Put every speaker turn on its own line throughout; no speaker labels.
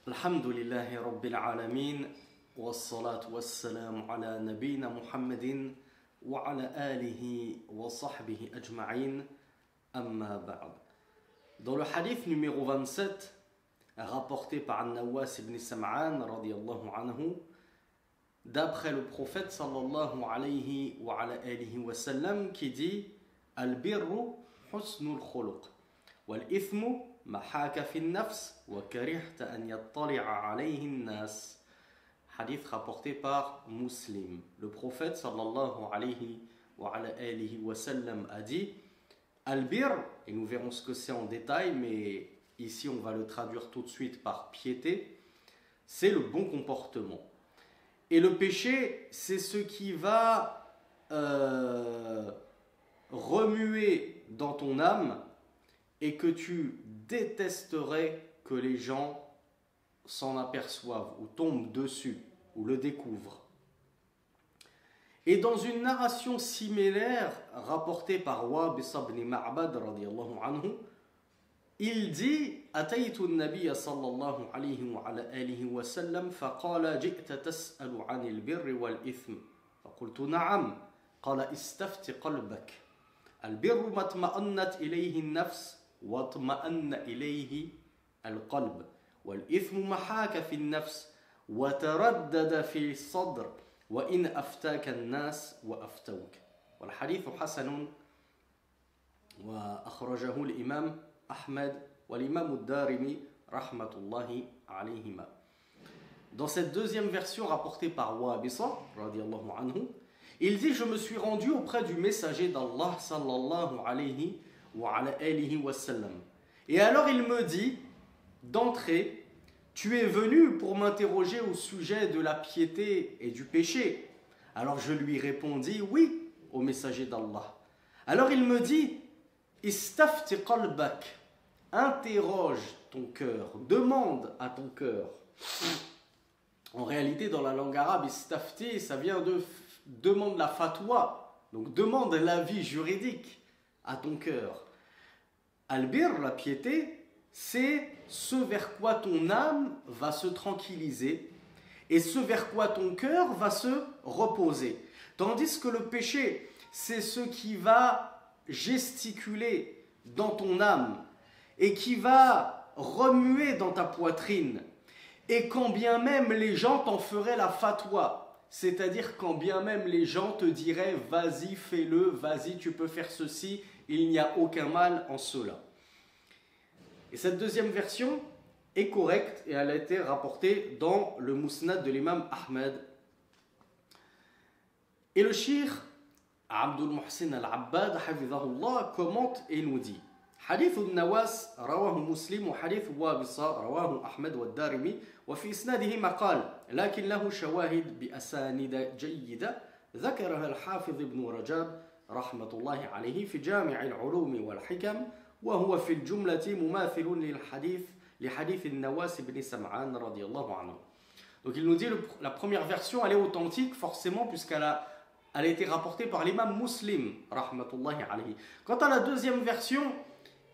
الحمد لله رب العالمين والصلاة والسلام على نبينا محمد وعلى آله وصحبه أجمعين أما بعد. Dans le hadith numéro 27 rapporté par Nawas ibn Sam'an radiyallahu anhu, d'après le prophète sallallahu alayhi wa ala alihi wa sallam, qui dit Al-birru husnul khuluq wal ithmu ma haka fi an-nafs wa karihta an yattali'a alayhi an-nas. Hadith rapporté par Muslim. Le prophète sallallahu alayhi wa ala alihi wa sallam a dit Al-bir, et nous verrons ce que c'est en détail, mais ici on va le traduire tout de suite par piété, c'est le bon comportement. Et le péché, c'est ce qui va remuer dans ton âme et que tu détesterais que les gens s'en aperçoivent ou tombent dessus ou le découvrent. Et dans une narration similaire rapportée par Wabisa ibn Ma'bad radiyallahu anhu, il dit أتيت النبي صلى الله عليه وعلى آله وسلم فقال جئت تسأل عن البر والإثم فقلت نعم قال استفت قلبك البر ما اطمأنت إليه النفس واطمأن إليه القلب والإثم ما حاك في النفس وتردد في الصدر وإن أفتاك الناس وأفتوك. والحديث حسن وأخرجه الإمام Ahmed wa l'imam ad-Darimi rahmatullahi alayhima. Dans cette deuxième version rapportée par Wabisa radiyallahu anhu, il dit je me suis rendu auprès du messager d'Allah sallallahu alayhi wa ala alihi wa sallam. Et alors il me dit d'entrée tu es venu pour m'interroger au sujet de la piété et du péché. Alors je lui répondis oui au messager d'Allah. Alors il me dit Istafti qalbak, interroge ton cœur, demande à ton cœur. En réalité, dans la langue arabe, istafti, ça vient de demande la fatwa, donc demande l'avis juridique à ton cœur. Albir, la piété, c'est ce vers quoi ton âme va se tranquilliser et ce vers quoi ton cœur va se reposer. Tandis que le péché, c'est ce qui va gesticuler dans ton âme et qui va remuer dans ta poitrine, et quand bien même les gens t'en feraient la fatwa, c'est-à-dire quand bien même les gens te diraient vas-y fais-le, vas-y tu peux faire ceci, il n'y a aucun mal en cela. Et cette deuxième version est correcte et elle a été rapportée dans le Musnad de l'imam Ahmed. Et le shir Abdul Muhsin al-Abbad hafidhahullah commente et nous dit حديث النواس رواه مسلم وحديث وابصة رواه أحمد والدارمي وفي إسناده مقال لكن له شواهد بأسانيد جيدة ذكرها الحافظ ابن رجب رحمة الله عليه في جامع العلوم والحكم وهو في الجملة مماثل لحديث النواس بن سمعان رضي الله عنه. Donc il nous dit la première version elle est authentique forcément puisqu'elle a été rapportée par l'imam Muslim rahmatullahi alayhi. Quant à la deuxième version,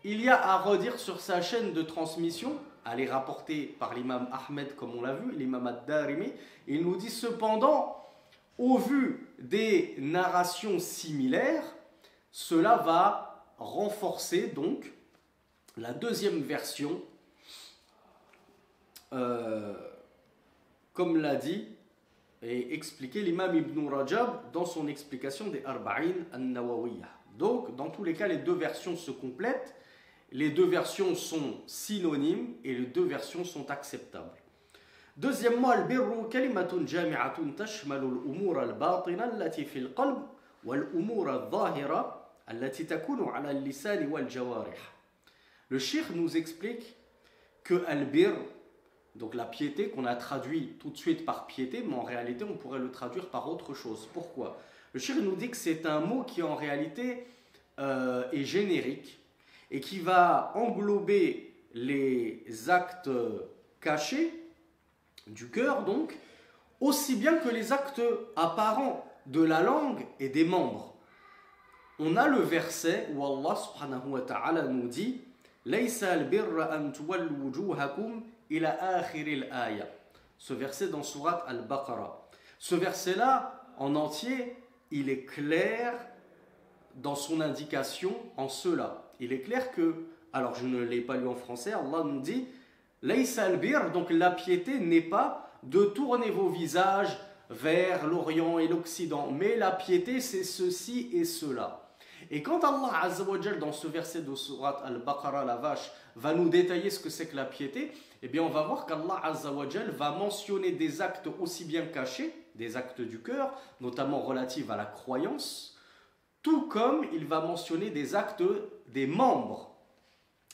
il y a à redire sur sa chaîne de transmission, elle est rapportée par l'imam Ahmed comme on l'a vu, l'imam ad-Darimi. Il nous dit cependant, au vu des narrations similaires, cela va renforcer donc la deuxième version, comme l'a dit et expliqué l'imam Ibn Rajab dans son explication des Arba'in al-Nawawiyah. Donc, dans tous les cas, les deux versions se complètent. Les deux versions sont synonymes et les deux versions sont acceptables. Deuxièmement, al-birru kalimatun jami'atun tashmalu al-umur al-batina allati fi al-qalb wal-umur al-zahira allati takunu ala al-lisan wal-jawarih. Le shir nous explique que al-birr, donc la piété qu'on a traduit tout de suite par piété, mais en réalité on pourrait le traduire par autre chose. Pourquoi? Le shir nous dit que c'est un mot qui en réalité est générique et qui va englober les actes cachés du cœur donc, aussi bien que les actes apparents de la langue et des membres. On a le verset où Allah subhanahu wa ta'ala nous dit « Laysa al-birra an tuwallu wujuhakum ila akhir al-aya. Ce verset dans Surat Al-Baqarah. Ce verset-là, en entier, il est clair dans son indication en cela. Il est clair que, alors je ne l'ai pas lu en français, Allah nous dit Laysa al-bir, donc la piété n'est pas de tourner vos visages vers l'Orient et l'Occident, mais la piété c'est ceci et cela. Et quand Allah Azza wa Jal, dans ce verset de Surat Al-Baqarah, la vache, va nous détailler ce que c'est que la piété, eh bien on va voir qu'Allah Azza wa Jal va mentionner des actes aussi bien cachés, des actes du cœur, notamment relatifs à la croyance, tout comme il va mentionner des actes des membres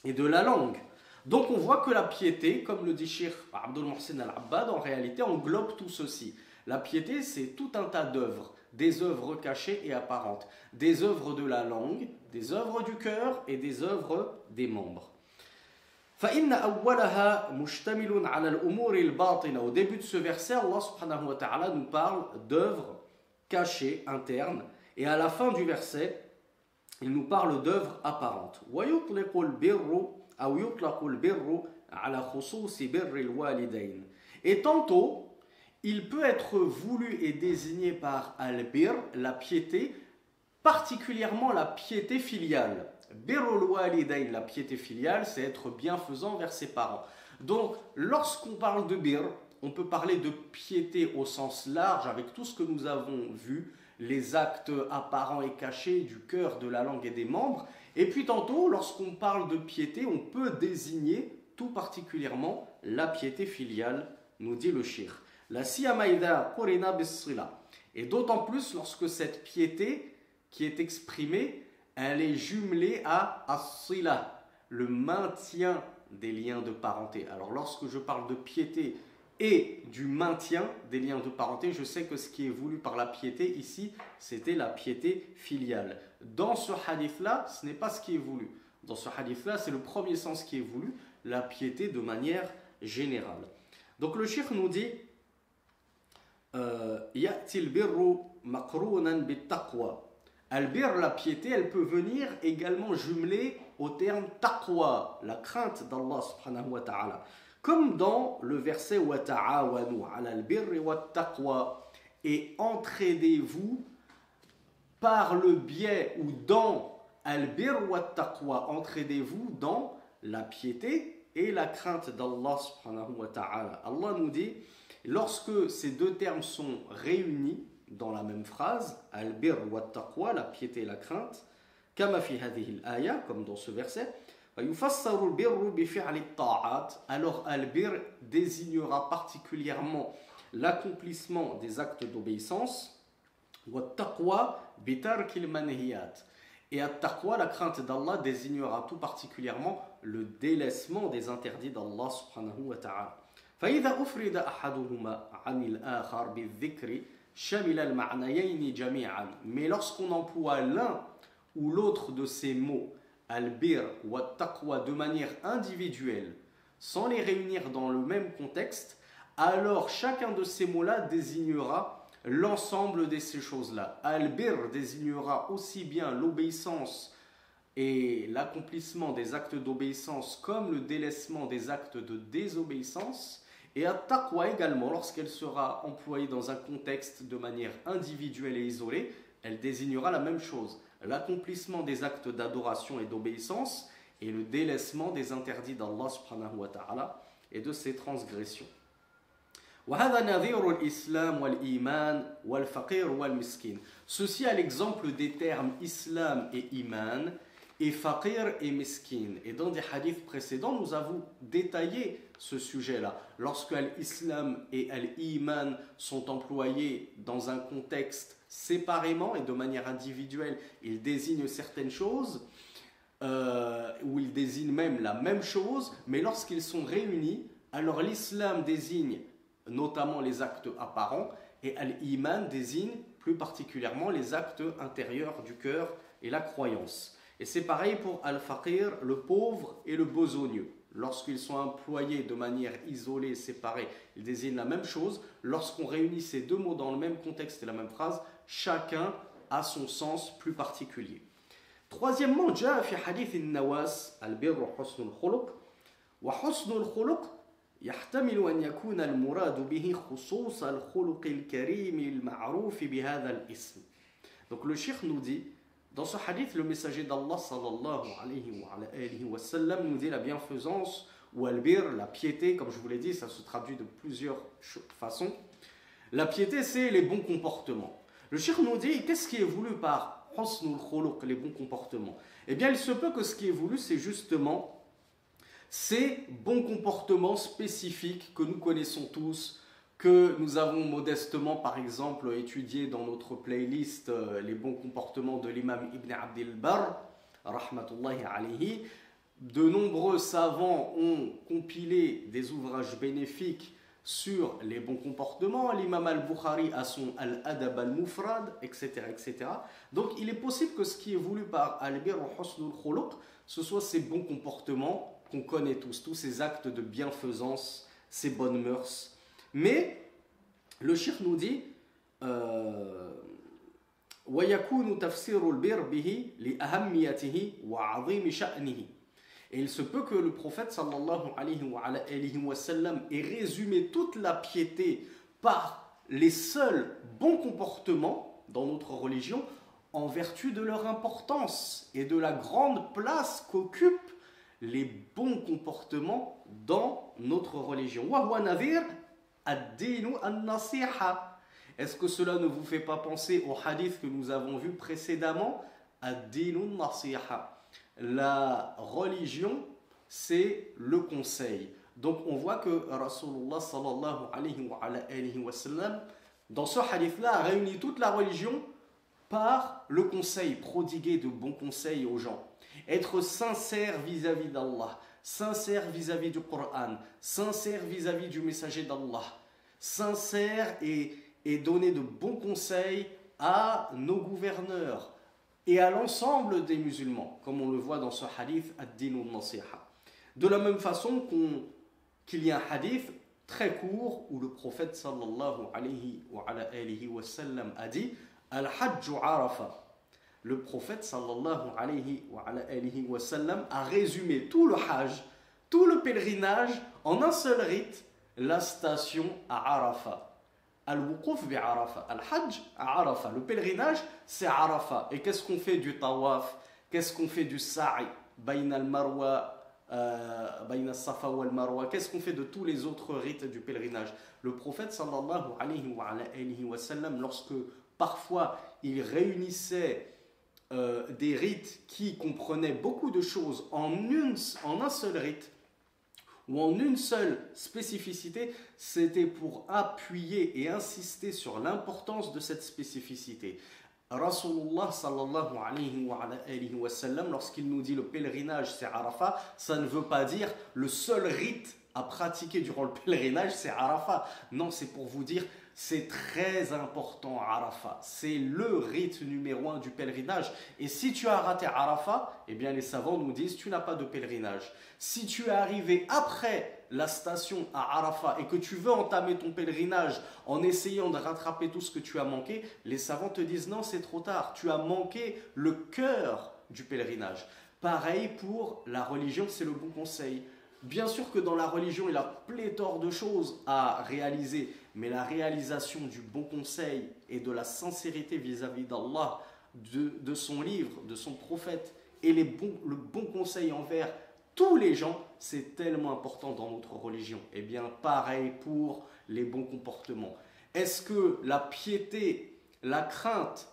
et de la langue. Donc on voit que la piété, comme le dit Cheikh Abdul Mohsen Al-Abbad, en réalité englobe tout ceci. La piété, c'est tout un tas d'œuvres, des œuvres cachées et apparentes, des œuvres de la langue, des œuvres du cœur et des œuvres des membres. فإن أولها مشتمل على الأمور الباطنة. Au début de ce verset, Allah subhanahu wa ta'ala nous parle d'œuvres cachées, internes, et à la fin du verset, il nous parle d'œuvres apparentes. ويطلق البر أو يطلق البر على خصوص بر الوالدين. Et tantôt, il peut être voulu et désigné par al-bir, la piété, particulièrement la piété filiale. Birrul walidayn, la piété filiale, c'est être bienfaisant vers ses parents. Donc, lorsqu'on parle de bir, on peut parler de piété au sens large, avec tout ce que nous avons vu, les actes apparents et cachés du cœur, de la langue et des membres. Et puis tantôt, lorsqu'on parle de piété, on peut désigner tout particulièrement la piété filiale, nous dit le cheikh. La siyama idha qurina bis-sila. Et d'autant plus lorsque cette piété qui est exprimée, elle est jumelée à as-sila, le maintien des liens de parenté. Alors lorsque je parle de piété et du maintien des liens de parenté, je sais que ce qui est voulu par la piété ici, c'était la piété filiale. Dans ce hadith-là, ce n'est pas ce qui est voulu. Dans ce hadith-là, c'est le premier sens qui est voulu, la piété de manière générale. Donc le cheikh nous dit Ya'ti al-birru maqrunan bit-taqwa. Al-bir, la piété, elle peut venir également jumelée au terme taqwa, la crainte d'Allah subhanahu wa ta'ala. Comme dans le verset wa ta'awanu 'ala al-birri wat-taqwa, et entraidez-vous par le biais ou dans al-bir wat-taqwa, entraidez-vous dans la piété et la crainte d'Allah subhanahu wa ta'ala. Allah nous dit, lorsque ces deux termes sont réunis dans la même phrase, al-bir wa taqwa, la piété et la crainte, kama fi hadhihi al-aya, comme dans ce verset, yufassaru al-birru bi fi'li at-ta'at, alors al-bir désignera particulièrement l'accomplissement des actes d'obéissance, wa taqwa bi tarki al-manhiyat. Et at-taqwa, la crainte d'Allah, désignera tout particulièrement le délaissement des interdits d'Allah subhanahu wa ta'ala. فإذا أفرد أحدهما عن الآخر بالذكر شمل المعنيين جميعا. Mais lorsqu'on emploie l'un ou l'autre de ces mots, al-bir ou at-taqwa, de manière individuelle, sans les réunir dans le même contexte, alors chacun de ces mots-là désignera l'ensemble de ces choses-là. Al-bir désignera aussi bien l'obéissance et l'accomplissement des actes d'obéissance comme le délaissement des actes de désobéissance. Et at-taqwa également, lorsqu'elle sera employée dans un contexte de manière individuelle et isolée, elle désignera la même chose, l'accomplissement des actes d'adoration et d'obéissance et le délaissement des interdits d'Allah subhanahu wa ta'ala et de ses transgressions. Ceci à l'exemple des termes islam et iman, et faqir et miskin. Et dans des hadiths précédents, nous avons détaillé ce sujet-là. Lorsque l'islam et l'iman sont employés dans un contexte séparément et de manière individuelle, ils désignent certaines choses, ou ils désignent même la même chose, mais lorsqu'ils sont réunis, alors l'islam désigne notamment les actes apparents, et l'iman désigne plus particulièrement les actes intérieurs du cœur et la croyance. Et c'est pareil pour al-faqir, le pauvre et le besogneux. Lorsqu'ils sont employés de manière isolée, séparée, ils désignent la même chose. Lorsqu'on réunit ces deux mots dans le même contexte et la même phrase, chacun a son sens plus particulier. Troisièmement, جاء في حديث النواس البر حسن الخلق وحسن الخلق يحتمل أن يكون المراد به خصوص الخلق الكريم المعروف بهذا الاسم. Donc le cheikh nous dit, dans ce hadith, le messager d'Allah sallallahu alayhi wa sallam nous dit la bienfaisance ou al-bir, la piété, comme je vous l'ai dit, ça se traduit de plusieurs façons. La piété, c'est les bons comportements. Le cheikh nous dit, qu'est-ce qui est voulu par husnul khuluq, les bons comportements? Eh bien, il se peut que ce qui est voulu, c'est justement ces bons comportements spécifiques que nous connaissons tous, que nous avons modestement, par exemple, étudié dans notre playlist les bons comportements de l'imam Ibn Abdil Barr, rahmatullahi alayhi. De nombreux savants ont compilé des ouvrages bénéfiques sur les bons comportements. L'imam al-Bukhari a son Al-Adab al-Mufrad, etc., etc. Donc il est possible que ce qui est voulu par al-bir wa husnul khuluq, ce soit ces bons comportements qu'on connaît tous ces actes de bienfaisance, ces bonnes mœurs. Mais le cheikh nous dit وَيَكُونُ تَفْسِيرُ الْبِرِّ بِهِ لِأَهَمِّيَتِهِ وَعَظِيمِ شَأْنِهِ. Et il se peut que le prophète sallallahu alayhi wa sallam ait résumé toute la piété par les seuls bons comportements dans notre religion en vertu de leur importance et de la grande place qu'occupent les bons comportements dans notre religion. وَهُوَ نَذِيرٌ الدِّينُ النَّصِيحَةُ. Est-ce que cela ne vous fait pas penser au hadith que nous avons vu précédemment? الدِّينُ النَّصِيحَةُ. La religion, c'est le conseil. Donc on voit que Rasulullah sallallahu alayhi wa sallam, dans ce hadith-là, a réuni toute la religion par le conseil, prodiguer de bons conseils aux gens. Être sincère vis-à-vis d'Allah, sincère vis-à-vis du Coran, sincère vis-à-vis du messager d'Allah, sincère et donner de bons conseils à nos gouverneurs et à l'ensemble des musulmans, comme on le voit dans ce hadith ad-din al-nasiha. De la même façon qu'il y a un hadith très court où le prophète sallallahu alayhi wa sallam a dit al-hajju arafa. Le prophète sallallahu alayhi wa sallam a résumé tout le hajj, tout le pèlerinage en un seul rite, la station à Arafat. Al-Wuquf bi Arafat. Al-Hajj à Arafat. Le pèlerinage, c'est Arafat. Et qu'est-ce qu'on fait du tawaf? Qu'est-ce qu'on fait du sa'i? Bayna al-Marwa, bayna al-Safa wa al-Marwa. Qu'est-ce qu'on fait de tous les autres rites du pèlerinage? Le prophète sallallahu alayhi wa sallam, lorsque parfois il réunissait des rites qui comprenaient beaucoup de choses en un seul rite, ou en une seule spécificité, c'était pour appuyer et insister sur l'importance de cette spécificité. Rasulullah sallallahu alayhi wa sallam, lorsqu'il nous dit le pèlerinage c'est Arafat, ça ne veut pas dire le seul rite à pratiquer durant le pèlerinage c'est Arafat. Non, c'est pour vous dire c'est très important Arafat. C'est le rite numéro 1 du pèlerinage. Et si tu as raté Arafat, eh bien les savants nous disent tu n'as pas de pèlerinage. Si tu es arrivé après la station à Arafat et que tu veux entamer ton pèlerinage en essayant de rattraper tout ce que tu as manqué, les savants te disent non, c'est trop tard. Tu as manqué le cœur du pèlerinage. Pareil pour la religion, c'est le bon conseil. Bien sûr que dans la religion, il y a pléthore de choses à réaliser, mais la réalisation du bon conseil et de la sincérité vis-à-vis d'Allah, de son livre, de son prophète, et le bon conseil envers tous les gens, c'est tellement important dans notre religion. Et bien, pareil pour les bons comportements. Est-ce que la piété, la crainte,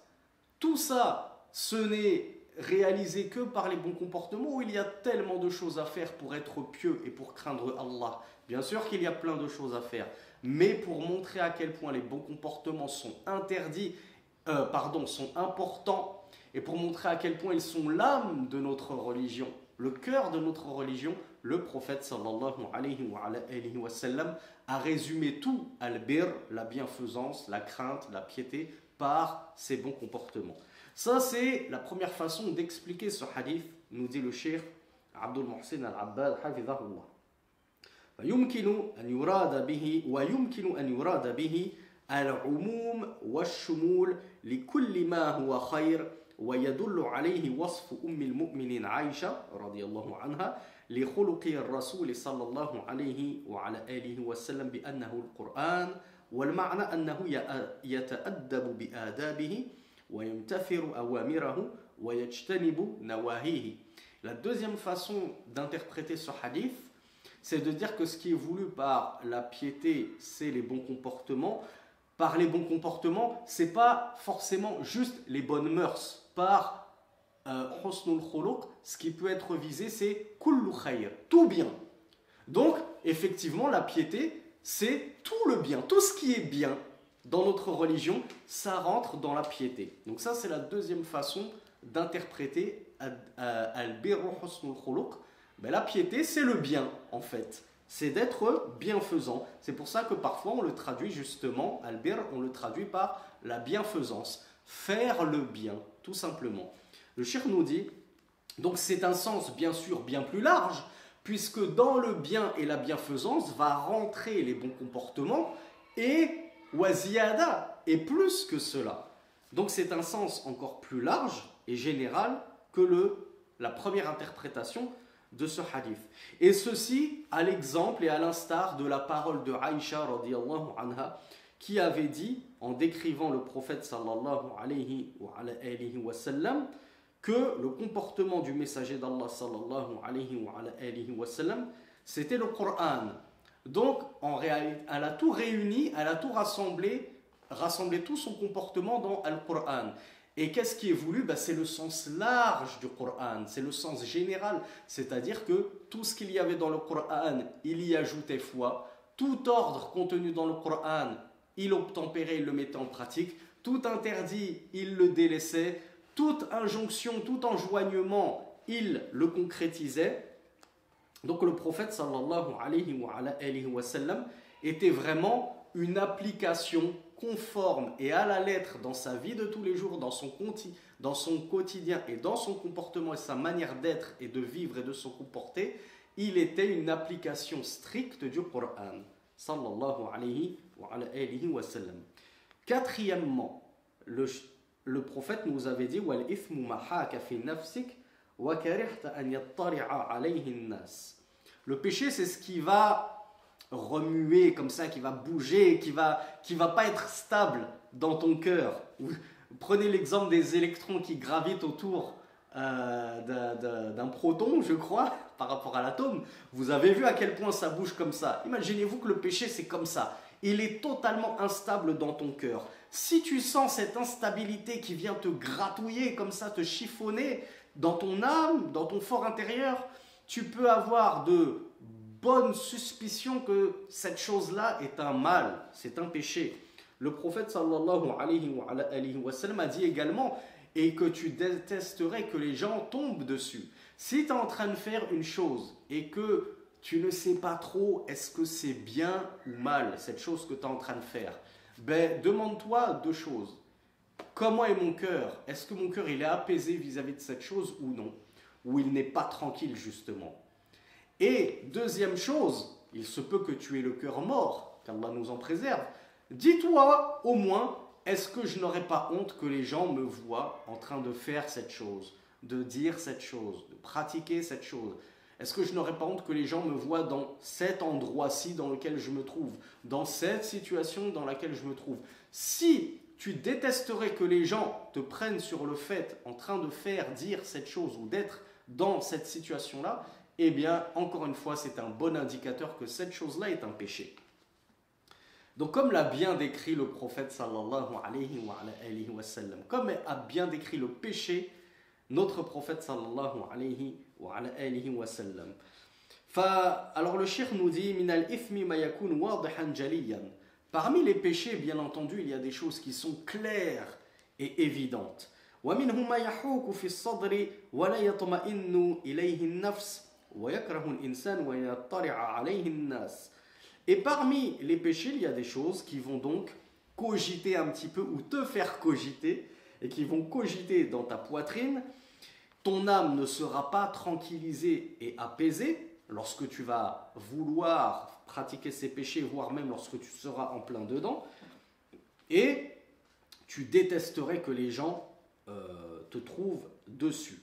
tout ça, ce n'est réalisé que par les bons comportements, où il y a tellement de choses à faire pour être pieux et pour craindre Allah? Bien sûr qu'il y a plein de choses à faire, mais pour montrer à quel point les bons comportements sont sont importants, et pour montrer à quel point ils sont l'âme de notre religion, le cœur de notre religion, le prophète sallallahu alayhi wa sallam a résumé tout al-bir, la bienfaisance, la crainte, la piété, par ses bons comportements. Ça, c'est la première façon d'expliquer ce hadith, nous dit le cheikh Abdul Muhsin al-Abbad, hafidhahullah. ويمكن أن يراد به العموم والشمول لكل ما هو خير ويدل عليه وصف أم المؤمنين عائشة رضي الله عنها لخلق الرسول صلى الله عليه وعلى آله وسلم بأنه القرآن والمعنى أنه يتأدب بآدابه ويمتثل أوامره ويجتنب نواهيه. La deuxième façon d'interpréter ce hadith, c'est de dire que ce qui est voulu par la piété, c'est les bons comportements. Par les bons comportements, c'est pas forcément juste les bonnes mœurs. Par husnul khuluq, ce qui peut être visé, c'est kullu khayr, tout bien. Donc, effectivement, la piété, c'est tout le bien, tout ce qui est bien dans notre religion, ça rentre dans la piété. Donc ça, c'est la deuxième façon d'interpréter al-birru husnul khuluq. La piété, c'est le bien, en fait. C'est d'être bienfaisant. C'est pour ça que parfois, on le traduit justement, al-birr, on le traduit par la bienfaisance. Faire le bien, tout simplement. Le cheikh nous dit, donc c'est un sens bien sûr bien plus large, puisque dans le bien et la bienfaisance va rentrer les bons comportements et waziyada, et plus que cela. Donc c'est un sens encore plus large et général que la première interprétation de ce hadith. Et ceci à l'exemple et à l'instar de la parole de Aïcha radiyallahu anha, qui avait dit, en décrivant le prophète sallallahu alayhi wa sallam, que le comportement du messager d'Allah sallallahu alayhi wa sallam, c'était le Coran. Donc, en réalité, elle a tout réuni, elle a tout rassemblé tout son comportement dans le Coran. Et qu'est-ce qui est voulu? C'est le sens large du Coran, c'est le sens général. C'est-à-dire que tout ce qu'il y avait dans le Coran, il y ajoutait foi. Tout ordre contenu dans le Coran, il obtempérait, il le mettait en pratique. Tout interdit, il le délaissait. Toute injonction, tout enjoignement, il le concrétisait. Donc le prophète sallallahu alayhi wa sallam était vraiment une application conforme et à la lettre dans sa vie de tous les jours, dans son quotidien et dans son comportement et sa manière d'être et de vivre et de se comporter. Il était une application stricte du Coran sallallahu alayhi wa sallam. Quatrièmement, le prophète nous avait dit le péché, c'est ce qui va remuer comme ça, qui va bouger, qui va pas être stable dans ton cœur. Prenez l'exemple des électrons qui gravitent autour d'un proton, je crois, par rapport à l'atome. Vous avez vu à quel point ça bouge comme ça. Imaginez-vous que le péché, c'est comme ça. Il est totalement instable dans ton cœur. Si tu sens cette instabilité qui vient te gratouiller comme ça, te chiffonner dans ton âme, dans ton fort intérieur, tu peux avoir de bonnes suspicions que cette chose-là est un mal, c'est un péché. Le prophète sallallahu alayhi wa sallam a dit également, et que tu détesterais que les gens tombent dessus. Si tu es en train de faire une chose et que tu ne sais pas trop est-ce que c'est bien ou mal cette chose que tu es en train de faire, demande-toi deux choses. Comment est mon cœur? Est-ce que mon cœur il est apaisé vis-à-vis de cette chose ou non? Ou il n'est pas tranquille justement? Et deuxième chose, il se peut que tu aies le cœur mort, qu'Allah nous en préserve. Dis-toi au moins, est-ce que je n'aurais pas honte que les gens me voient en train de faire cette chose, de dire cette chose, de pratiquer cette chose? Est-ce que je n'aurais pas honte que les gens me voient dans cet endroit-ci dans lequel je me trouve, dans cette situation dans laquelle je me trouve? Si tu détesterais que les gens te prennent sur le fait en train de faire, dire cette chose ou d'être dans cette situation-là, eh bien, encore une fois, c'est un bon indicateur que cette chose-là est un péché. Donc, comme l'a bien décrit le prophète sallallahu alayhi wa sallam, comme a bien décrit le péché, notre prophète sallallahu alayhi wa sallam. Alors le cheikh nous dit min al-ithmi ma yakun wadihan jaliyan. Parmi les péchés, bien entendu, il y a des choses qui sont claires et évidentes. Wa minhum ma yahuku fi as-sadri wa la yatma'innu ilayhi an-nafs wa yakrahu al-insan wa yattari'a alayhi an-nas. Et parmi les péchés, il y a des choses qui vont donc cogiter un petit peu ou te faire cogiter et qui vont cogiter dans ta poitrine. Ton âme ne sera pas tranquillisée et apaisée lorsque tu vas vouloir pratiquer ces péchés, voire même lorsque tu seras en plein dedans. Et tu détesterais que les gens te trouvent dessus.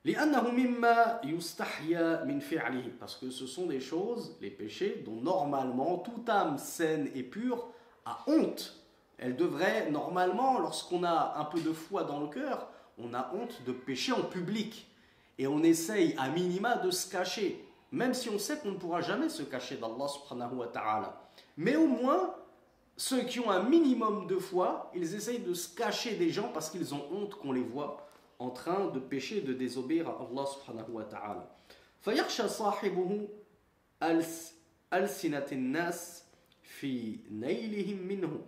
لأنه مما يستحيا من فعله. Parce que ce sont des choses, les péchés, dont normalement toute âme saine et pure a honte. Elle devrait, normalement, lorsqu'on a un peu de foi dans le cœur, on a honte de pécher en public. Et on essaye à minima de se cacher, même si on sait qu'on ne pourra jamais se cacher d'Allah subhanahu wa ta'ala. Mais au moins, ceux qui ont un minimum de foi, ils essayent de se cacher des gens parce qu'ils ont honte qu'on les voit en train de pécher, de désobéir à Allah subhanahu wa ta'ala. فَيَخْشَى صَاحِبُهُ أَلْسِنَةِ النَّاسِ فِي نَيْلِهِمْ مِنْهُ.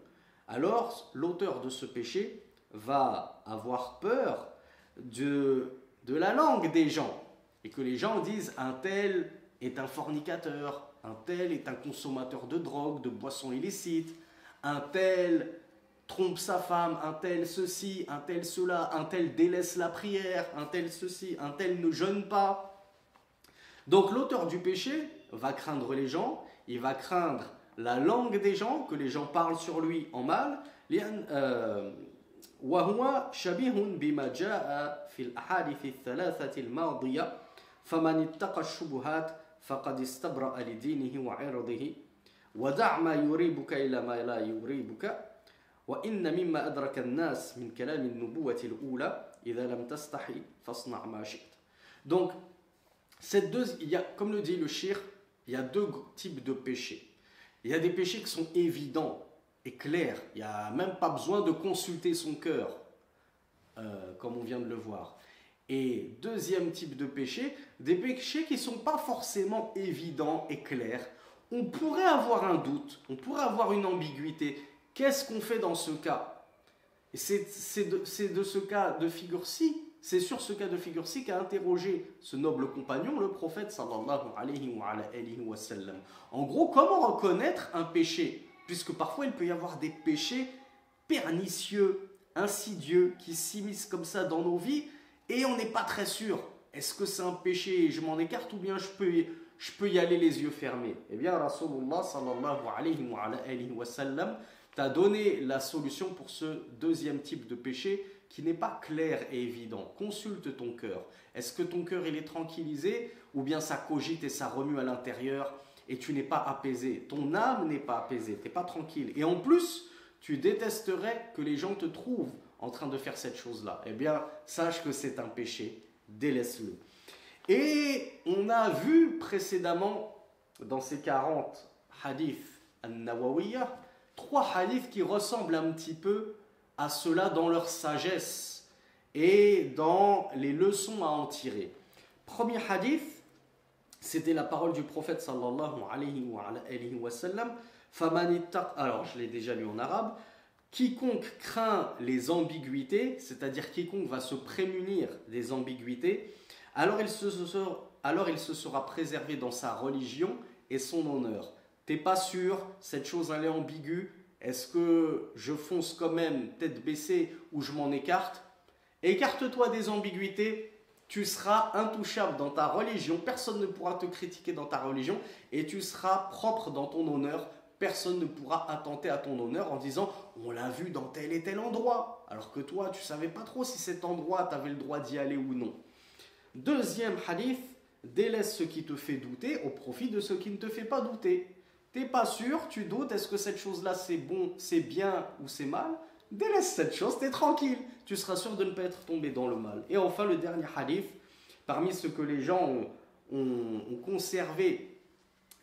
Alors, l'auteur de ce péché va avoir peur de la langue des gens. Et que les gens disent, un tel est un fornicateur, un tel est un consommateur de drogue, de boissons illicites, un tel trompe sa femme, un tel ceci, un tel cela, un tel délaisse la prière, un tel ceci, un tel ne jeûne pas. Donc l'auteur du péché va craindre les gens, il va craindre la langue des gens, que les gens parlent sur lui en mal. وهو شبيه بما جاء في الأحاديث الثلاثة الماضية فمن اتقى الشبهات فقد استبرأ لدينه وعرضه ودع ما يريبك إلى ما لا يريبك وإن مما أدرك الناس من كلام النبوة الأولى إذا لم تستحي فاصنع ما شئت. Donc, comme le dit le shir, il y a deux types de péchés. Il y a des péchés qui sont évidents et clairs. Il n'y a même pas besoin de consulter son cœur, comme on vient de le voir. Et deuxième type de péché, des péchés qui ne sont pas forcément évidents et clairs. On pourrait avoir un doute, on pourrait avoir une ambiguïté. Qu'est-ce qu'on fait dans ce cas? Et c'est de ce cas de figure-ci, c'est sur ce cas de figure-ci qu'a interrogé ce noble compagnon, le prophète sallallahu alayhi wa sallam. En gros, comment reconnaître un péché? Puisque parfois il peut y avoir des péchés pernicieux, insidieux, qui s'immiscent comme ça dans nos vies, et on n'est pas très sûr. Est-ce que c'est un péché et je m'en écarte, ou bien je peux y aller les yeux fermés? Eh bien, Rasulullah sallallahu alayhi wa sallam t'a donné la solution pour ce deuxième type de péché qui n'est pas clair et évident. Consulte ton cœur. Est-ce que ton cœur il est tranquillisé, ou bien ça cogite et ça remue à l'intérieur et tu n'es pas apaisé? Ton âme n'est pas apaisée, tu n'es pas tranquille. Et en plus, tu détesterais que les gens te trouvent en train de faire cette chose-là. Eh bien, sache que c'est un péché, délaisse-le. Et on a vu précédemment, dans ces 40 hadiths al-Nawawiyah, 3 hadiths qui ressemblent un petit peu à cela dans leur sagesse et dans les leçons à en tirer. Premier hadith, c'était la parole du prophète sallallahu alayhi wa sallam. Alors, je l'ai déjà lu en arabe. Quiconque craint les ambiguïtés, c'est-à-dire quiconque va se prémunir des ambiguïtés, alors il se sera préservé dans sa religion et son honneur. T'es pas sûr, cette chose elle est ambiguë, est-ce que je fonce quand même tête baissée ou je m'en écarte? Écarte-toi des ambiguïtés, tu seras intouchable dans ta religion, personne ne pourra te critiquer dans ta religion et tu seras propre dans ton honneur. Personne ne pourra attenter à ton honneur en disant on l'a vu dans tel et tel endroit, alors que toi tu savais pas trop si cet endroit tu avais le droit d'y aller ou non. Deuxième hadith, délaisse ce qui te fait douter au profit de ce qui ne te fait pas douter. T'es pas sûr, tu doutes, est-ce que cette chose là c'est bon, c'est bien ou c'est mal? Délaisse cette chose, t'es tranquille, tu seras sûr de ne pas être tombé dans le mal. Et enfin le dernier hadith, parmi ce que les gens ont conservé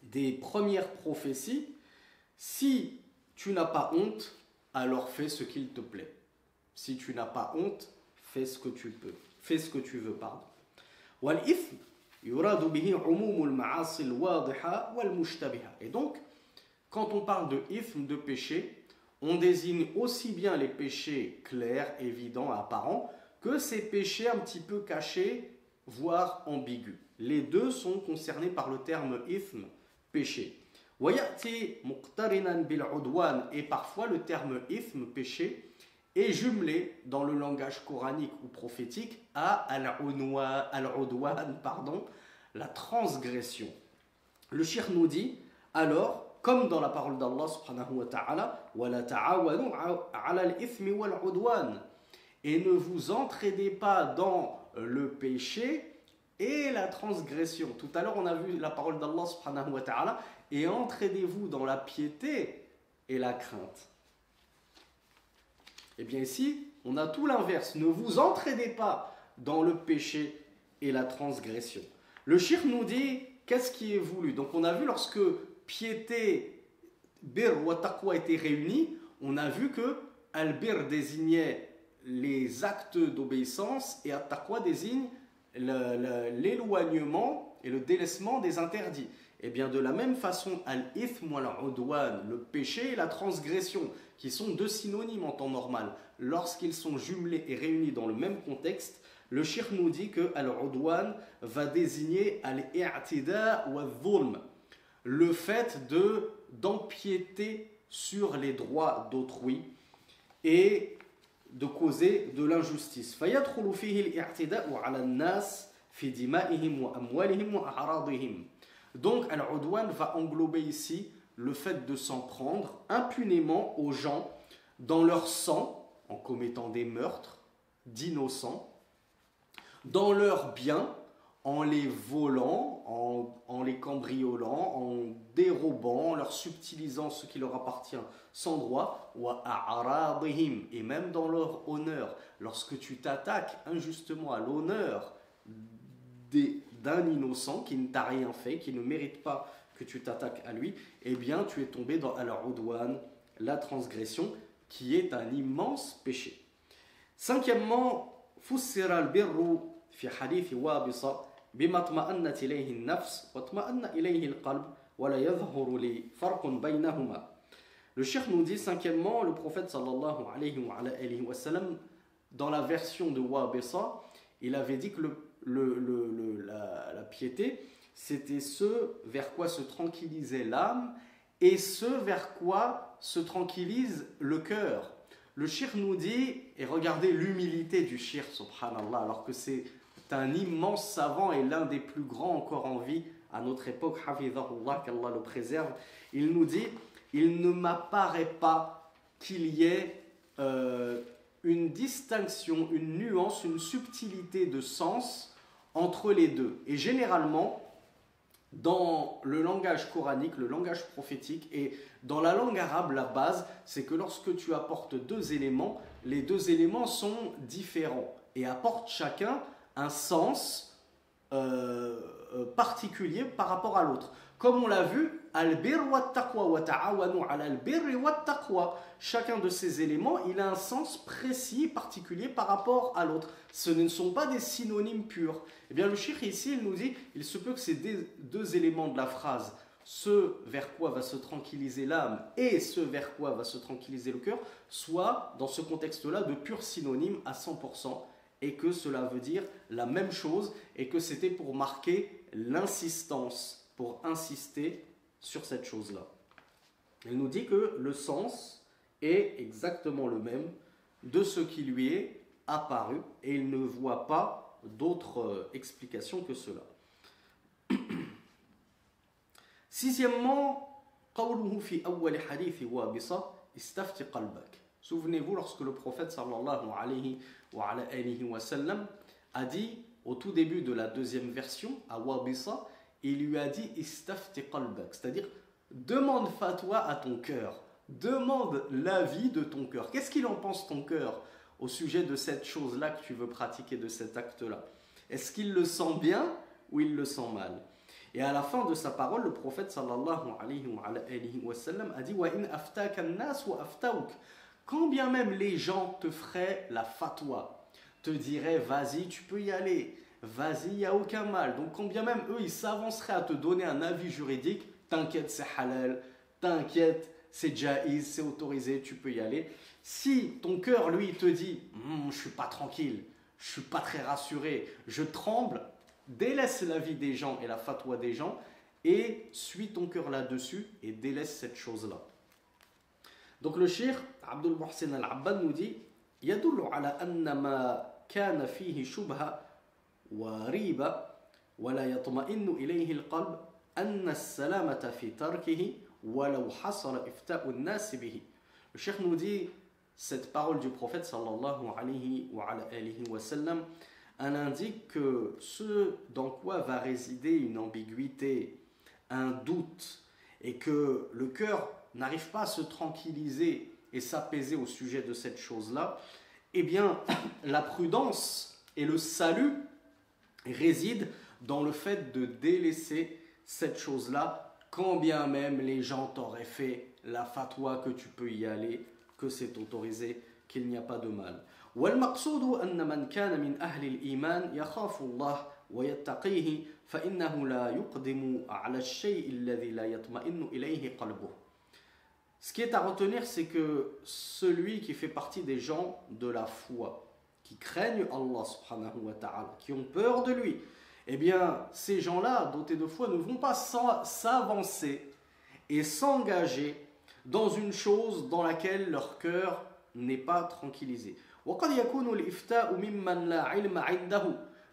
des premières prophéties, si tu n'as pas honte, alors fais ce qu'il te plaît. Si tu n'as pas honte, fais ce que tu peux. Fais ce que tu veux, pardon. وَالْإِثْمُ يُرَادُ بِهِ عُمُومُ الْمَعَاصِي الْوَاضِحَةِ وَالْمُشْتَبِهَةِ. Et donc, quand on parle de ithm, de péché, on désigne aussi bien les péchés clairs, évidents, apparents, que ces péchés un petit peu cachés, voire ambigus. Les deux sont concernés par le terme ithm, péché. Et parfois le terme ithm, péché, est jumelé dans le langage coranique ou prophétique à al-udwan, la transgression. Le shir nous dit alors, comme dans la parole d'Allah subhanahu wa ta'ala, وَلَا تَعَوَنُوا عَلَى الْإِثْمِ وَالْعُدْوَانِ, et ne vous entraidez pas dans le péché et la transgression. Tout à l'heure, on a vu la parole d'Allah subhanahu wa ta'ala, et entraînez-vous dans la piété et la crainte. Et bien ici, on a tout l'inverse. Ne vous entraînez pas dans le péché et la transgression. Le shirk nous dit, qu'est-ce qui est voulu? Donc on a vu lorsque piété, bir wa taqwa étaient réunis, on a vu que al-bir désignait les actes d'obéissance et at-taqwa désigne l'éloignement et le délaissement des interdits. Et bien de la même façon, al-ithm wal-udwan, le péché et la transgression, qui sont deux synonymes en temps normal, lorsqu'ils sont jumelés et réunis dans le même contexte, le shirk nous dit que al-udwan va désigner al-i'tida wal-dhulm, le fait d'empiéter sur les droits d'autrui et de causer de l'injustice. فيدخل فيه الاعتداء على الناس في دمائهم وأموالهم وأعراضهم. Donc al-udwan va englober ici le fait de s'en prendre impunément aux gens dans leur sang, en commettant des meurtres d'innocents, dans leurs biens, en les volant, en les cambriolant, en dérobant, en leur subtilisant ce qui leur appartient sans droit, et même dans leur honneur. Lorsque tu t'attaques injustement à l'honneur d'un innocent qui ne t'a rien fait, qui ne mérite pas que tu t'attaques à lui, eh bien tu es tombé dans al-udwan, la transgression, qui est un immense péché. Cinquièmement, fussira al-birru fi hadith Wabisa bima tma'annat ilayhi an-nafs wa tma'anna ilayhi al-qalb wa la yadhhuru li farqun baynahuma. Le cheikh nous dit, cinquièmement, le prophète sallallahu alayhi wa sallam, dans la version de Wabisa, il avait dit que la piété, c'était ce vers quoi se tranquillisait l'âme et ce vers quoi se tranquillise le cœur. Le shirk nous dit, et regardez l'humilité du shirk, subhanallah, alors que c'est un immense savant et l'un des plus grands encore en vie à notre époque, hafidhahullah, qu'Allah le préserve, il nous dit, il ne m'apparaît pas qu'il y ait une distinction, une nuance, une subtilité de sens entre les deux. Et généralement, dans le langage coranique, le langage prophétique et dans la langue arabe, la base, c'est que lorsque tu apportes deux éléments, les deux éléments sont différents et apportent chacun un sens particulier par rapport à l'autre. Comme on l'a vu, al-bir wa taqwa wa ta'awanu ala al-birri wa taqwa. Chacun de ces éléments, il a un sens précis, particulier par rapport à l'autre. Ce ne sont pas des synonymes purs. Eh bien, le cheikh ici, il nous dit, il se peut que ces deux éléments de la phrase, ce vers quoi va se tranquilliser l'âme et ce vers quoi va se tranquilliser le cœur, soient, dans ce contexte-là, de purs synonymes à 100%, et que cela veut dire la même chose, et que c'était pour marquer l'insistance, pour insister sur cette chose-là. Il nous dit que le sens est exactement le même de ce qui lui est apparu, et il ne voit pas d'autre explication que cela. Sixièmement, قوله في أول حديث وابصة استفتي قلبك. Souvenez-vous lorsque le prophète sallallahu alayhi wa sallam a dit au tout début de la deuxième version à Wabisa, il lui a dit istafti qalbak, c'est-à-dire demande fatwa à ton cœur, demande l'avis de ton cœur. Qu'est-ce qu'il en pense ton cœur au sujet de cette chose-là que tu veux pratiquer, de cet acte-là? Est-ce qu'il le sent bien ou il le sent mal? Et à la fin de sa parole, le prophète sallallahu alayhi wa sallam a dit wa in aftaka an-nas wa aftawk. Quand bien même les gens te feraient la fatwa, te diraient vas-y, tu peux y aller, vas-y, il n'y a aucun mal. Donc quand bien même eux, ils s'avanceraient à te donner un avis juridique, t'inquiète, c'est halal, t'inquiète, c'est jaïz, c'est autorisé, tu peux y aller. Si ton cœur, lui, te dit je ne suis pas tranquille, je ne suis pas très rassuré, je tremble, délaisse l'avis des gens et la fatwa des gens et suis ton cœur là-dessus et délaisse cette chose-là. Donc le cheikh Abdul Muhsin al-Abbad nous dit يدل على أن ما كان فيه شبهة وريبة ولا يطمئن إليه القلب أن السلامة في تركه ولو حصل إفتاء الناس به. Le cheikh nous dit cette parole du prophète sallallahu alayhi wa sallam elle indique que ce dans quoi va résider une ambiguïté, un doute, et que le cœur n'arrive pas à se tranquilliser et s'apaiser au sujet de cette chose-là, eh bien, la prudence et le salut résident dans le fait de délaisser cette chose-là, quand bien même les gens t'auraient fait la fatwa que tu peux y aller, que c'est autorisé, qu'il n'y a pas de mal. والمقصود أن من كان من أهل الإيمان يخاف الله ويتقيه فإنه لا يقدم على الشيء الذي لا يطمئن إليه قلبه. Ce qui est à retenir, c'est que celui qui fait partie des gens de la foi, qui craignent Allah subhanahu wa ta'ala, qui ont peur de lui, eh bien, ces gens-là, dotés de foi, ne vont pas s'avancer et s'engager dans une chose dans laquelle leur cœur n'est pas tranquillisé.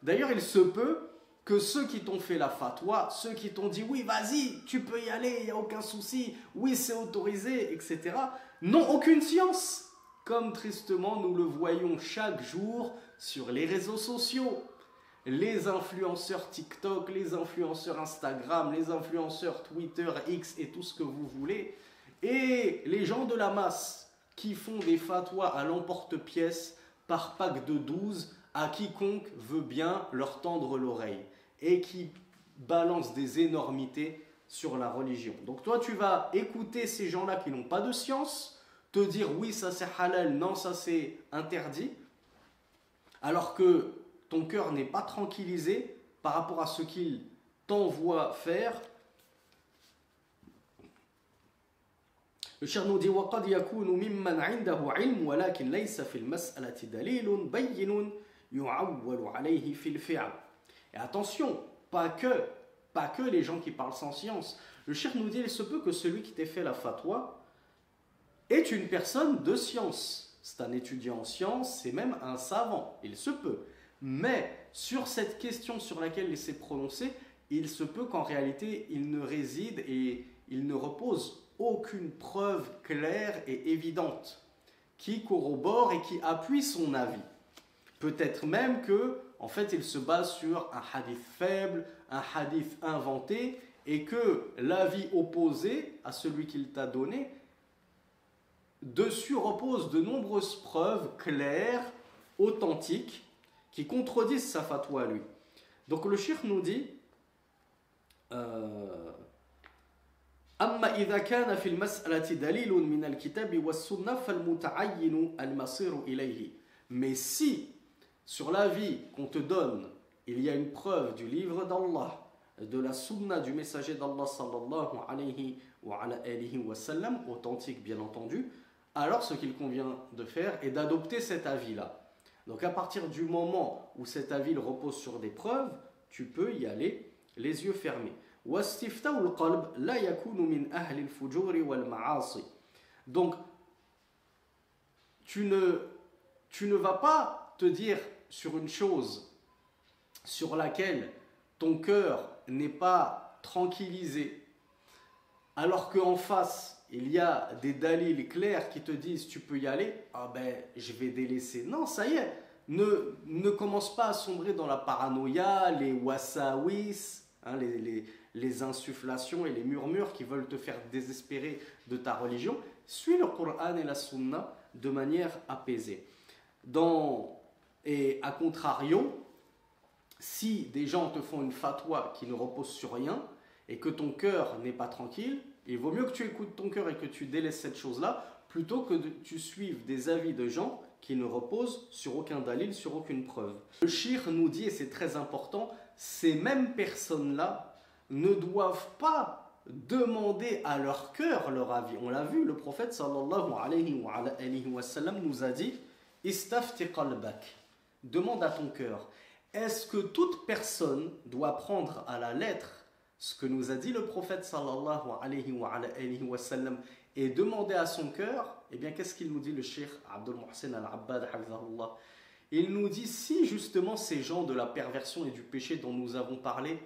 D'ailleurs, il se peut que ceux qui t'ont fait la fatwa, ceux qui t'ont dit oui, vas-y, tu peux y aller, il n'y a aucun souci, oui, c'est autorisé, etc., n'ont aucune science, comme tristement nous le voyons chaque jour sur les réseaux sociaux. Les influenceurs TikTok, les influenceurs Instagram, les influenceurs Twitter, X et tout ce que vous voulez, et les gens de la masse qui font des fatwas à l'emporte-pièce par pack de 12 à quiconque veut bien leur tendre l'oreille et qui balancent des énormités sur la religion. Donc toi tu vas écouter ces gens-là qui n'ont pas de science, te dire oui ça c'est halal, non ça c'est interdit, alors que ton cœur n'est pas tranquillisé par rapport à ce qu'il t'envoie faire. Le cheikh nous dit وَقَدْ يَكُونُ مِمَّنْ عِنْدَهُ عِلْمٌ وَلَكِنْ لَيْسَ فِي الْمَسْأَلَةِ دَلِيلٌ بَيِّنٌ يُعَوَّلُ عَلَيْهِ فِي الْفِعْلِ. Et attention, pas que les gens qui parlent sans science. Le cheikh nous dit il se peut que celui qui t'ait fait la fatwa est une personne de science. C'est un étudiant en sciences, c'est même un savant, il se peut. Mais sur cette question sur laquelle il s'est prononcé, il se peut qu'en réalité il ne réside et il ne repose aucune preuve claire et évidente qui corrobore et qui appuie son avis. Peut-être même que, en fait, il se base sur un hadith faible, un hadith inventé, et que l'avis opposé à celui qu'il t'a donné, dessus repose de nombreuses preuves claires, authentiques, qui contredisent sa fatwa à lui. Donc le cheikh nous dit أما إذا كان في المسألة دليل من الكتاب والسنة فالمتعين المصير إليه. Mais si sur l'avis qu'on te donne il y a une preuve du livre d'Allah, de la sunna du messager d'Allah sallallahu alayhi wa sallam, authentique bien entendu, alors ce qu'il convient de faire est d'adopter cet avis-là. Donc à partir du moment où cet avis repose sur des preuves, tu peux y aller les yeux fermés. Donc tu ne vas pas te dire sur une chose sur laquelle ton cœur n'est pas tranquillisé, alors qu'en face il y a des dalils clairs qui te disent tu peux y aller, ah ben je vais délaisser. Non, ça y est, ne commence pas à sombrer dans la paranoïa, les wasawis, hein, les insufflations et les murmures qui veulent te faire désespérer de ta religion. Suis le Coran et la Sunna de manière apaisée. Et à contrario, si des gens te font une fatwa qui ne repose sur rien et que ton cœur n'est pas tranquille, il vaut mieux que tu écoutes ton cœur et que tu délaisses cette chose-là plutôt que tu suives des avis de gens qui ne reposent sur aucun dalil, sur aucune preuve. Le cheikh nous dit, et c'est très important, ces mêmes personnes-là ne doivent pas demander à leur cœur leur avis. On l'a vu, le prophète sallallahu alayhi wa sallam nous a dit « Istafti qalbak » demande à ton cœur. Est-ce que toute personne doit prendre à la lettre ce que nous a dit le prophète sallallahu alayhi wa sallam et demander à son cœur? Eh bien, qu'est-ce qu'il nous dit le cheikh Abdul Muhsin al-Abbad hafizahullah? Il nous dit, si justement ces gens de la perversion et du péché dont nous avons parlé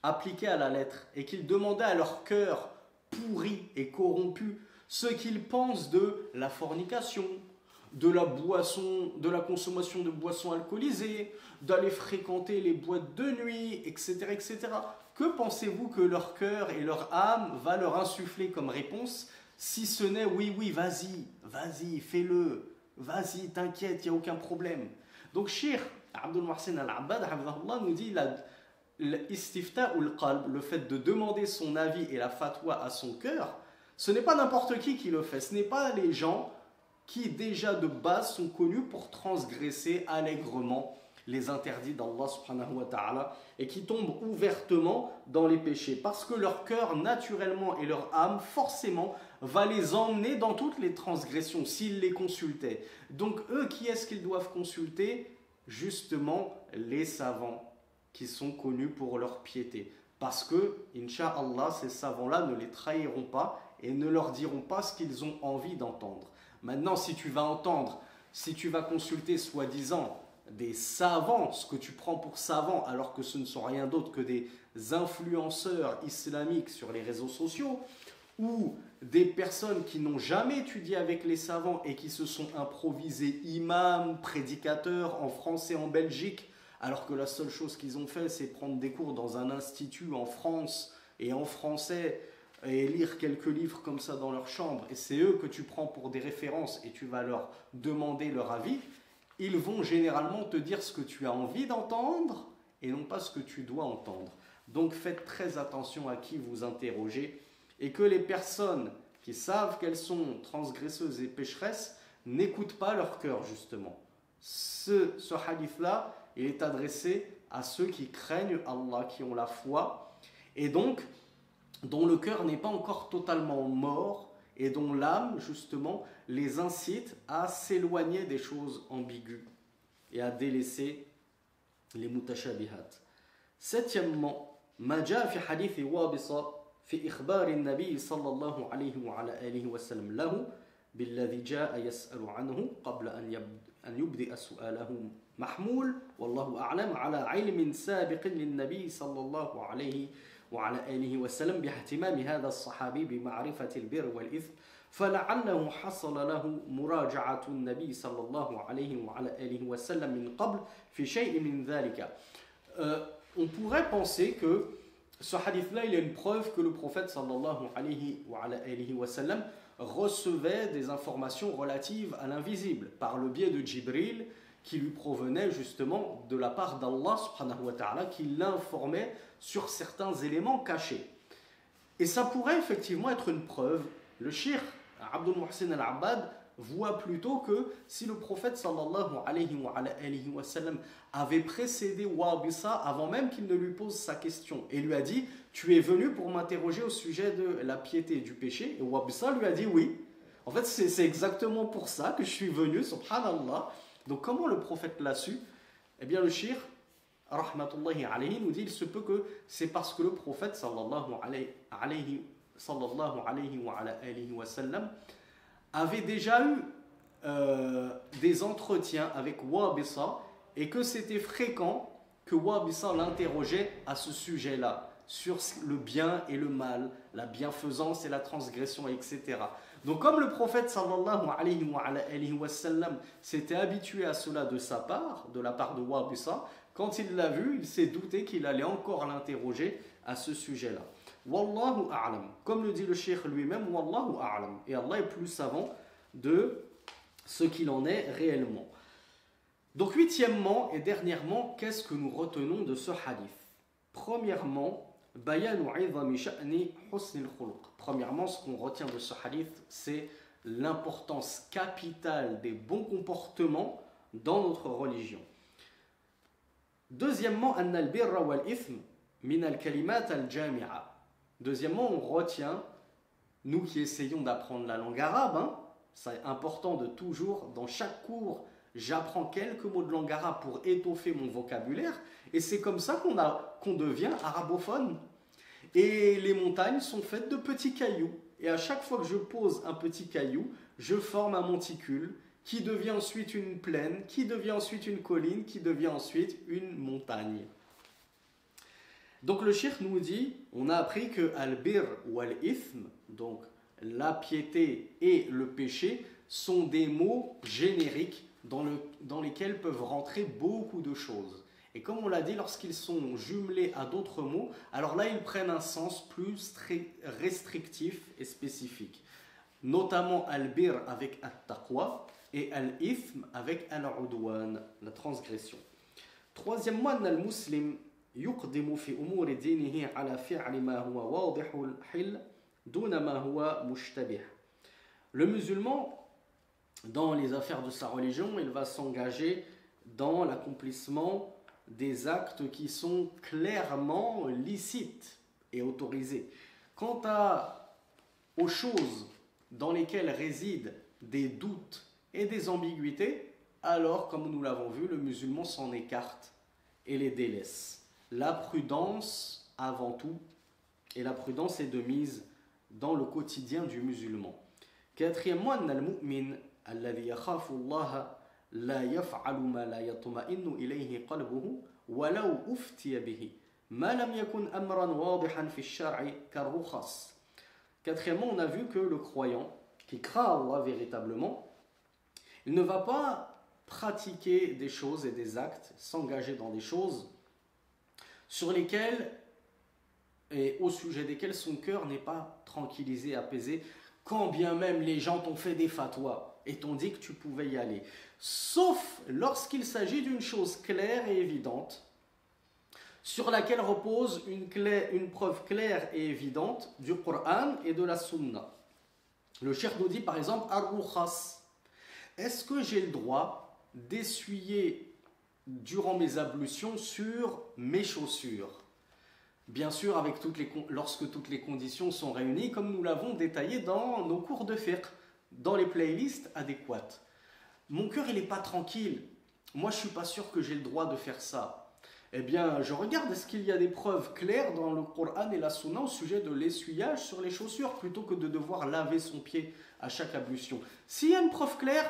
appliquaient à la lettre et qu'ils demandaient à leur cœur pourri et corrompu ce qu'ils pensent de la fornication, de la boisson, de la consommation de boissons alcoolisées, d'aller fréquenter les boîtes de nuit, etc., etc. Que pensez-vous que leur cœur et leur âme va leur insuffler comme réponse, si ce n'est oui, oui, vas-y, vas-y, fais-le, vas-y, t'inquiète, il n'y a aucun problème. Donc, Cheikh Abdul Mohsen Al-Abbad nous dit l'istifta ou le fait de demander son avis et la fatwa à son cœur, ce n'est pas n'importe qui le fait, ce n'est pas les gens qui déjà de base sont connus pour transgresser allègrement les interdits d'Allah subhanahu wa ta'ala et qui tombent ouvertement dans les péchés parce que leur cœur naturellement et leur âme forcément va les emmener dans toutes les transgressions s'ils les consultaient. Donc eux, qui est-ce qu'ils doivent consulter? Justement les savants qui sont connus pour leur piété. Parce que, Inch'Allah, ces savants-là ne les trahiront pas et ne leur diront pas ce qu'ils ont envie d'entendre. Maintenant, si tu vas consulter soi-disant des savants, ce que tu prends pour savants, alors que ce ne sont rien d'autre que des influenceurs islamiques sur les réseaux sociaux, ou des personnes qui n'ont jamais étudié avec les savants et qui se sont improvisés imams, prédicateurs en France et en Belgique, alors que la seule chose qu'ils ont fait, c'est prendre des cours dans un institut en France et en français et lire quelques livres comme ça dans leur chambre, et c'est eux que tu prends pour des références et tu vas leur demander leur avis, ils vont généralement te dire ce que tu as envie d'entendre et non pas ce que tu dois entendre. Donc faites très attention à qui vous interrogez et que les personnes qui savent qu'elles sont transgresseuses et pécheresses n'écoutent pas leur cœur justement. Ce hadith-là, il est adressé à ceux qui craignent Allah, qui ont la foi et donc dont le cœur n'est pas encore totalement mort et dont l'âme, justement, les incite à s'éloigner des choses ambiguës et à délaisser les mutashabihat. Septièmement, ma jaa fi hadith Wabisa fi ikhbar an-nabi sallallahu alayhi wa ala alihi wa sallam lahu billadhi jaa yas'alu anhu qabla an yubdi'a su'alahu mahmul wallahu a'lam ala 'ilmin sabiqin lin-nabi sallallahu alayhi وعلى آله وسلم باهتمام هذا الصحابي بمعرفة البر والإثم فلعله حصل له مراجعة النبي صلى الله عليه وعلى آله وسلم من قبل في شيء من ذلك. On pourrait penser que ce hadith-là, il est une preuve que le prophète sallallahu alayhi wa sallam recevait des informations relatives à l'invisible par le biais de Jibril qui lui provenait justement de la part d'Allah subhanahu wa ta'ala qui l'informait sur certains éléments cachés. Et ça pourrait effectivement être une preuve. Le cheikh Abdul Mohsen Al-Abbad voit plutôt que si le prophète sallallahu alayhi wa sallam avait précédé Wabisa avant même qu'il ne lui pose sa question et lui a dit « Tu es venu pour m'interroger au sujet de la piété et du péché » et Wabisa lui a dit « Oui ». En fait, c'est exactement pour ça que je suis venu, subhanallah. Donc comment le prophète l'a su? Eh bien le cheikh rahmatullahi alayhi nous dit il se peut que c'est parce que le prophète sallallahu alayhi wa sallam avait déjà eu des entretiens avec Wabisa et que c'était fréquent que Wabisa l'interrogeait à ce sujet-là, sur le bien et le mal, la bienfaisance et la transgression, etc. Donc comme le prophète sallallahu alayhi wa sallam s'était habitué à cela de la part de Wabisa, quand il l'a vu, il s'est douté qu'il allait encore l'interroger à ce sujet-là. Wallahu a'lam. Comme le dit le cheikh lui-même, Wallahu a'lam. Et Allah est plus savant de ce qu'il en est réellement. Donc huitièmement et dernièrement, qu'est-ce que nous retenons de ce hadith? Premièrement, Premièrement, ce qu'on retient de ce hadith, c'est l'importance capitale des bons comportements dans notre religion. Deuxièmement, Deuxièmement, on retient, nous qui essayons d'apprendre la langue arabe, c'est important de toujours, dans chaque cours, j'apprends quelques mots de langue arabe pour étoffer mon vocabulaire, et c'est comme ça qu'on devient arabophone. Et les montagnes sont faites de petits cailloux, et à chaque fois que je pose un petit caillou, je forme un monticule, qui devient ensuite une plaine, qui devient ensuite une colline, qui devient ensuite une montagne. Donc le cheikh nous dit, on a appris que al-bir ou al-ithm, donc la piété et le péché, sont des mots génériques dans lesquels peuvent rentrer beaucoup de choses. Et comme on l'a dit, lorsqu'ils sont jumelés à d'autres mots, alors là, ils prennent un sens plus restrictif et spécifique. Notamment al-bir avec at-taqwa et al-ithm avec al-udwan, la transgression. Troisièmement, al-muslim يقدم في أمور دينه على فعل ما هو واضح الحل دون ما هو مشتبه. Le musulman, dans les affaires de sa religion, il va s'engager dans l'accomplissement des actes qui sont clairement licites et autorisés. Quant aux choses dans lesquelles résident des doutes et des ambiguïtés, alors, comme nous l'avons vu, le musulman s'en écarte et les délaisse. La prudence avant tout, et la prudence est de mise dans le quotidien du musulman. Quatrièmement, al-mu'min alladhi yakhafu Allah la yaf'alu ma la yatma'innu ilayhi qalbuhu walau uftiya bihi ma lam yakun amran wadihan fi ash-shar'i kar-rukhas. Quatrièmement, on a vu que le croyant qui craint Allah véritablement, il ne va pas pratiquer des choses et des actes, s'engager dans des choses sur lesquelles et au sujet desquelles son cœur n'est pas tranquillisé, apaisé, quand bien même les gens t'ont fait des fatwas et t'ont dit que tu pouvais y aller. Sauf lorsqu'il s'agit d'une chose claire et évidente, sur laquelle repose une preuve claire et évidente du Coran et de la Sunna. Le cheikh nous dit par exemple, ar-rukhas, est-ce que j'ai le droit d'essuyer durant mes ablutions sur mes chaussures? Bien sûr, lorsque toutes les conditions sont réunies, comme nous l'avons détaillé dans nos cours de fiqh, dans les playlists adéquates. Mon cœur, il n'est pas tranquille. Moi, je ne suis pas sûr que j'ai le droit de faire ça. Eh bien, je regarde, est-ce qu'il y a des preuves claires dans le Coran et la Sunna au sujet de l'essuyage sur les chaussures, plutôt que de devoir laver son pied à chaque ablution. S'il y a une preuve claire,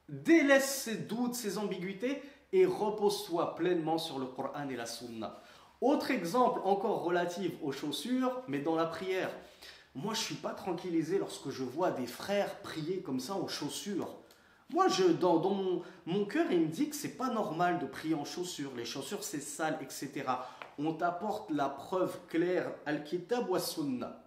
délaisse ses doutes, ses ambiguïtés, et repose-toi pleinement sur le Coran et la Sunna. Autre exemple encore relatif aux chaussures, mais dans la prière. Moi, je ne suis pas tranquillisé lorsque je vois des frères prier comme ça aux chaussures. Moi, dans mon cœur, il me dit que ce n'est pas normal de prier en chaussures. Les chaussures, c'est sale, etc. On t'apporte la preuve claire, al-kitab wa sunna.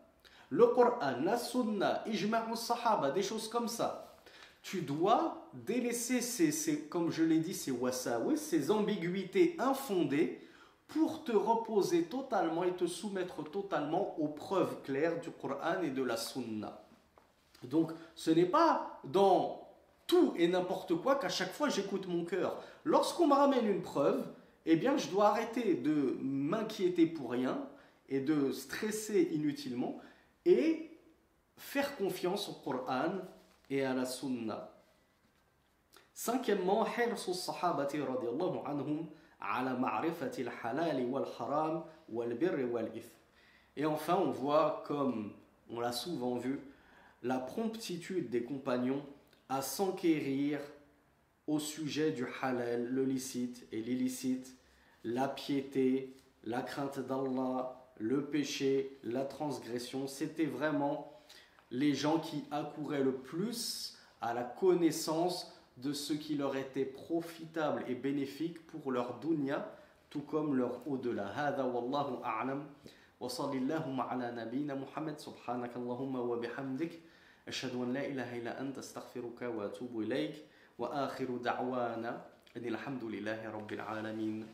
Le Coran, la Sunna, ijma'u sahaba, des choses comme ça. Tu dois délaisser, comme je l'ai dit, ces wasawis, ces ambiguïtés infondées pour te reposer totalement et te soumettre totalement aux preuves claires du Coran et de la Sunna. Donc, ce n'est pas dans tout et n'importe quoi qu'à chaque fois j'écoute mon cœur. Lorsqu'on me ramène une preuve, eh bien, je dois arrêter de m'inquiéter pour rien et de stresser inutilement et faire confiance au Coran et à la Sunna. Cinquièmement, حرص الصحابة رضي الله عنهم على معرفة الحلال والحرام والبر والإثم. Et enfin, on voit, comme on l'a souvent vu, la promptitude des compagnons à s'enquérir au sujet du halal, le licite et l'illicite, la piété, la crainte d'Allah, le péché, la transgression. C'était vraiment les gens qui accouraient le plus à la connaissance de ce qui leur était profitable et bénéfique pour leur dunya, tout comme leur au-delà. هذا والله أعلم وصلى اللهم على نبينا محمد سبحانك اللهم وبحمدك أشهد أن لا إله إلا أنت أستغفرك وأتوب إليك وآخر دعوانا أن الحمد لله رب العالمين.